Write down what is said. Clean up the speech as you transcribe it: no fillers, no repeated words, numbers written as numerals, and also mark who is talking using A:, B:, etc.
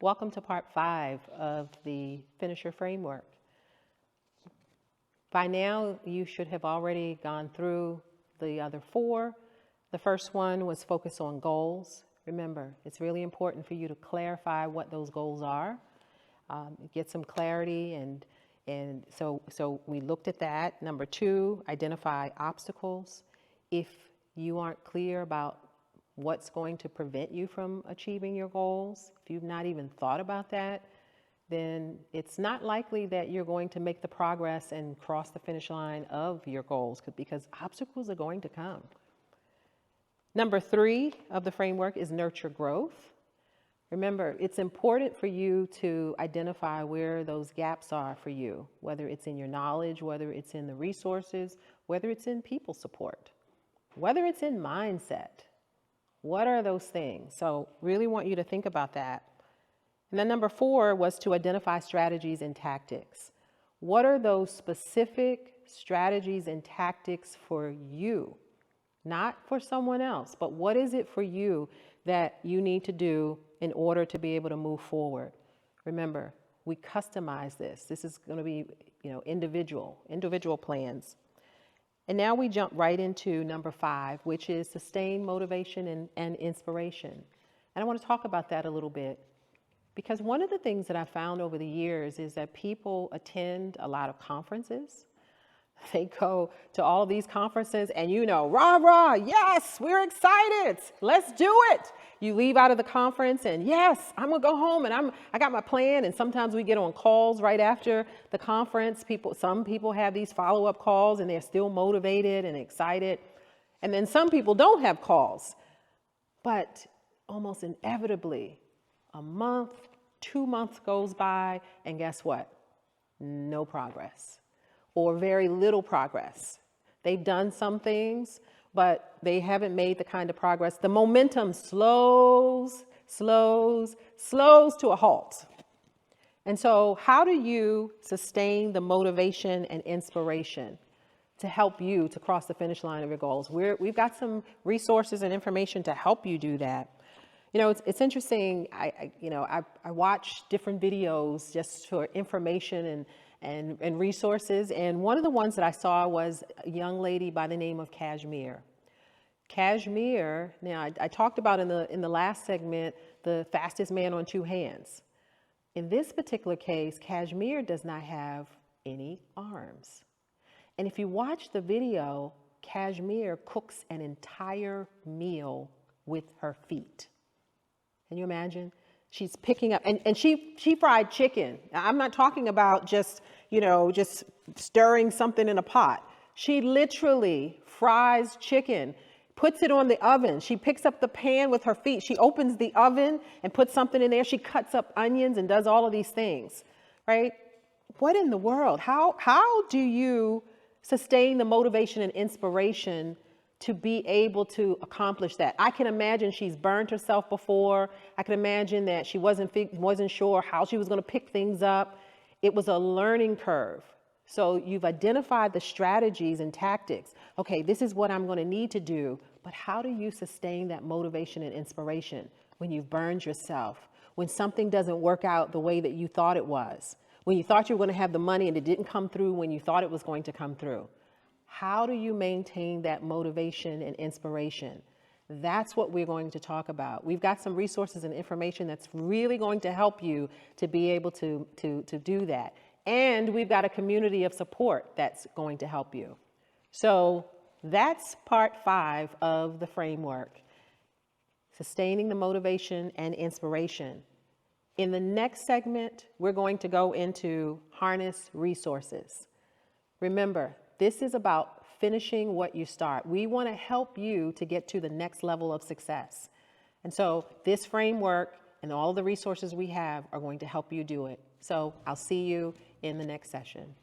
A: Welcome to part 5 of the Finisher Framework. By now, you should have already gone through the other 4. The first one was focus on goals. Remember, it's really important for you to clarify what those goals are, get some clarity, and so we looked at that. Number 2, identify obstacles. If you aren't clear about what's going to prevent you from achieving your goals, if you've not even thought about that, then it's not likely that you're going to make the progress and cross the finish line of your goals, because obstacles are going to come. Number 3 of the framework is nurture growth. Remember, it's important for you to identify where those gaps are for you, whether it's in your knowledge, whether it's in the resources, whether it's in people support, whether it's in mindset. What are those things? So really want you to think about that. And then number 4 was to identify strategies and tactics. What are those specific strategies and tactics for you? Not for someone else, but what is it for you that you need to do in order to be able to move forward? Remember, we customize this. This is going to be, individual plans. And now we jump right into number 5, which is sustained motivation and inspiration. And I want to talk about that a little bit, because one of the things that I found over the years is that people attend a lot of conferences. They go to all of these conferences and rah, rah, yes, we're excited. Let's do it. You leave out of the conference and yes, I'm gonna go home and I got my plan. And sometimes we get on calls right after the conference. Some people have these follow-up calls and they're still motivated and excited. And then some people don't have calls, but almost inevitably a month, 2 months goes by and guess what? No progress. Or very little progress. They've done some things, but they haven't made the kind of progress. The momentum slows to a halt. And so how do you sustain the motivation and inspiration to help you to cross the finish line of your goals? We've got some resources and information to help you do that. It's interesting. I watch different videos just for information and resources. And one of the ones that I saw was a young lady by the name of Kashmir. Kashmir, now I talked about in the last segment, the fastest man on 2 hands. In this particular case, Kashmir does not have any arms. And if you watch the video, Kashmir cooks an entire meal with her feet. Can you imagine? She's picking up, and she fried chicken. Now, I'm not talking about just stirring something in a pot. She literally fries chicken, puts it on the oven. She picks up the pan with her feet. She opens the oven and puts something in there. She cuts up onions and does all of these things, right? What in the world? How do you sustain the motivation and inspiration to be able to accomplish that? I can imagine she's burned herself before. I can imagine that she wasn't sure how she was going to pick things up. It was a learning curve. So you've identified the strategies and tactics. Okay, this is what I'm going to need to do, but how do you sustain that motivation and inspiration when you've burned yourself, when something doesn't work out the way that you thought it was, when you thought you were going to have the money and it didn't come through when you thought it was going to come through? How do you maintain that motivation and inspiration? That's what we're going to talk about. We've got some resources and information that's really going to help you to be able to do that. And we've got a community of support that's going to help you. So that's part 5 of the framework, sustaining the motivation and inspiration. In the next segment, we're going to go into harness resources. Remember, this is about finishing what you start. We want to help you to get to the next level of success. And so this framework and all the resources we have are going to help you do it. So I'll see you in the next session.